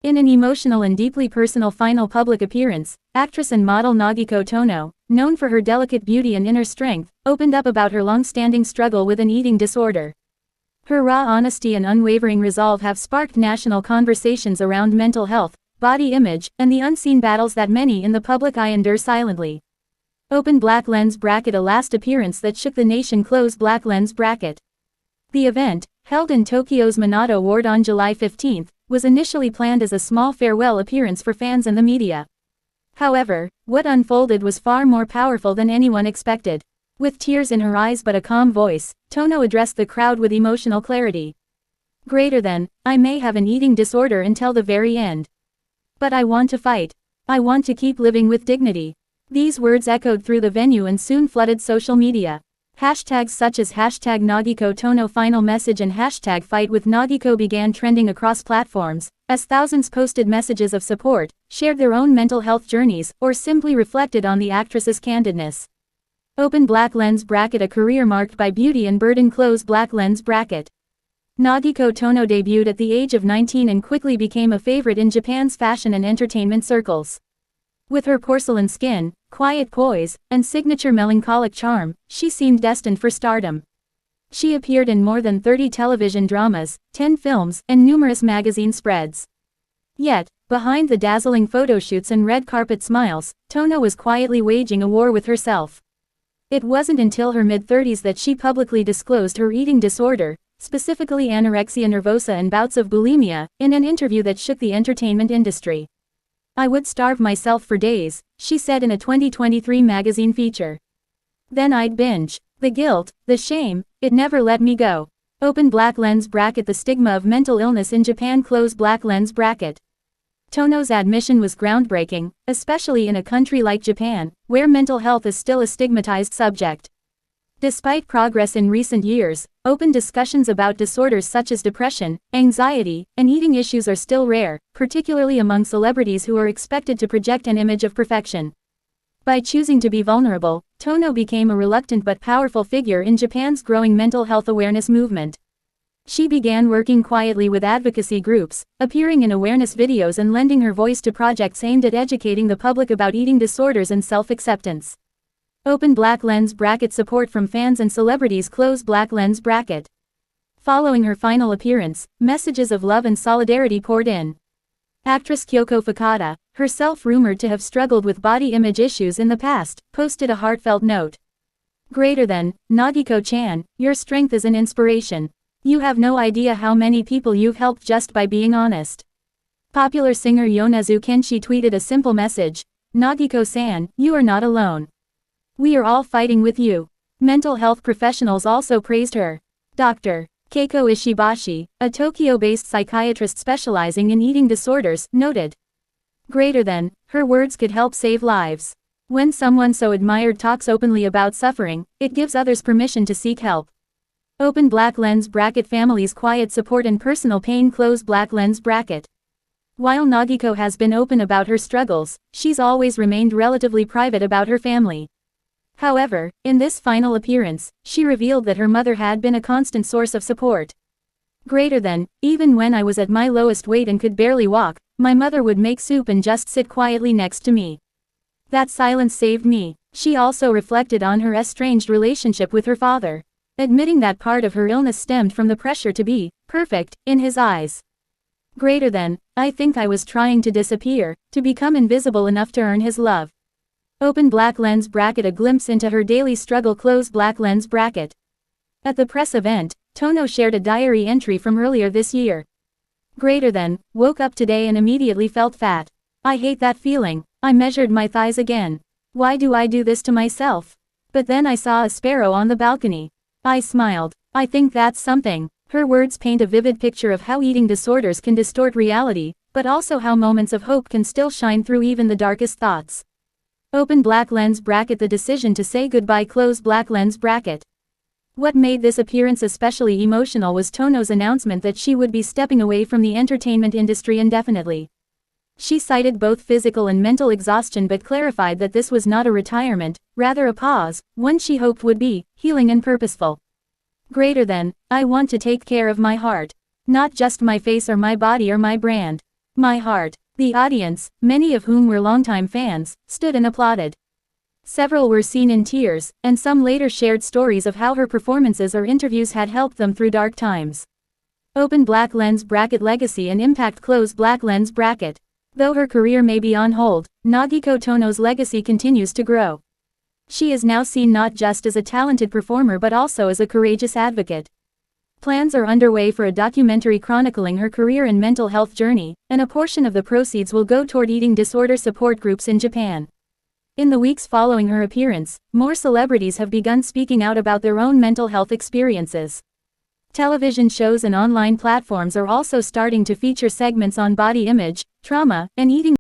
In an emotional and deeply personal final public appearance, actress and model Nagiko Tono, known for her delicate beauty and inner strength, opened up about her long-standing struggle with an eating disorder. Her raw honesty and unwavering resolve have sparked national conversations around mental health, body image, and the unseen battles that many in the public eye endure silently. Open Black Lens Bracket. A last appearance that shook the nation. Close Black Lens Bracket. The event, held in Tokyo's Minato Ward on July 15, was initially planned as a small farewell appearance for fans and the media. However, what unfolded was far more powerful than anyone expected. With tears in her eyes but a calm voice, Tono addressed the crowd with emotional clarity. I may have an eating disorder until the very end. But I want to fight. I want to keep living with dignity. These words echoed through the venue and soon flooded social media. Hashtags such as #Nagiko Tono final message and #fight with Nagiko began trending across platforms, as thousands posted messages of support, shared their own mental health journeys, or simply reflected on the actress's candidness. Open Black Lens Bracket. A career marked by beauty and burden. Close Black Lens Bracket. Nagiko Tono debuted at the age of 19 and quickly became a favorite in Japan's fashion and entertainment circles. With her porcelain skin, quiet poise, and signature melancholic charm, she seemed destined for stardom. She appeared in more than 30 television dramas, 10 films, and numerous magazine spreads. Yet, behind the dazzling photoshoots and red carpet smiles, Tono was quietly waging a war with herself. It wasn't until her mid-30s that she publicly disclosed her eating disorder, specifically anorexia nervosa and bouts of bulimia, in an interview that shook the entertainment industry. "I would starve myself for days," she said in a 2023 magazine feature. "Then I'd binge. The guilt, the shame, it never let me go." Open Black Lens Bracket. The stigma of mental illness in Japan. Close Black Lens Bracket. Tono's admission was groundbreaking, especially in a country like Japan, where mental health is still a stigmatized subject. Despite progress in recent years, open discussions about disorders such as depression, anxiety, and eating issues are still rare, particularly among celebrities who are expected to project an image of perfection. By choosing to be vulnerable, Tono became a reluctant but powerful figure in Japan's growing mental health awareness movement. She began working quietly with advocacy groups, appearing in awareness videos and lending her voice to projects aimed at educating the public about eating disorders and self-acceptance. Open Black Lens Bracket. Support from fans and celebrities. Close Black Lens Bracket. Following her final appearance, messages of love and solidarity poured in. Actress Kyoko Fukada, herself rumored to have struggled with body image issues in the past, posted a heartfelt note. "Nagiko-chan, your strength is an inspiration. You have no idea how many people you've helped just by being honest." Popular singer Yonezu Kenshi tweeted a simple message: "Nagiko-san, you are not alone. We are all fighting with you." Mental health professionals also praised her. Dr. Keiko Ishibashi, a Tokyo-based psychiatrist specializing in eating disorders, noted, "Her words could help save lives. When someone so admired talks openly about suffering, it gives others permission to seek help." Open Black Lens Bracket. Families' quiet support and personal pain. Close Black Lens Bracket. While Nagiko has been open about her struggles, she's always remained relatively private about her family. However, in this final appearance, she revealed that her mother had been a constant source of support. "Even when I was at my lowest weight and could barely walk, my mother would make soup and just sit quietly next to me. That silence saved me." She also reflected on her estranged relationship with her father, admitting that part of her illness stemmed from the pressure to be perfect in his eyes. "I think I was trying to disappear, to become invisible enough to earn his love." Open Black Lens Bracket. A glimpse into her daily struggle. Close Black Lens Bracket. At the press event, Tono shared a diary entry from earlier this year. "Woke up today and immediately felt fat. I hate that feeling. I measured my thighs again. Why do I do this to myself? But then I saw a sparrow on the balcony. I smiled. I think that's something." Her words paint a vivid picture of how eating disorders can distort reality, but also how moments of hope can still shine through even the darkest thoughts. Open Black Lens Bracket. The decision to say goodbye. Close Black Lens Bracket. What made this appearance especially emotional was Tono's announcement that she would be stepping away from the entertainment industry indefinitely. She cited both physical and mental exhaustion but clarified that this was not a retirement, rather a pause, one she hoped would be healing and purposeful. "I want to take care of my heart. Not just my face or my body or my brand. My heart. The audience, many of whom were longtime fans, stood and applauded. Several were seen in tears, and some later shared stories of how her performances or interviews had helped them through dark times. Open black lens bracket legacy and impact close black lens bracket. Though her career may be on hold, Nagiko Tono's legacy continues to grow. She is now seen not just as a talented performer but also as a courageous advocate. Plans are underway for a documentary chronicling her career and mental health journey, and a portion of the proceeds will go toward eating disorder support groups in Japan. In the weeks following her appearance, more celebrities have begun speaking out about their own mental health experiences. Television shows and online platforms are also starting to feature segments on body image, trauma, and eating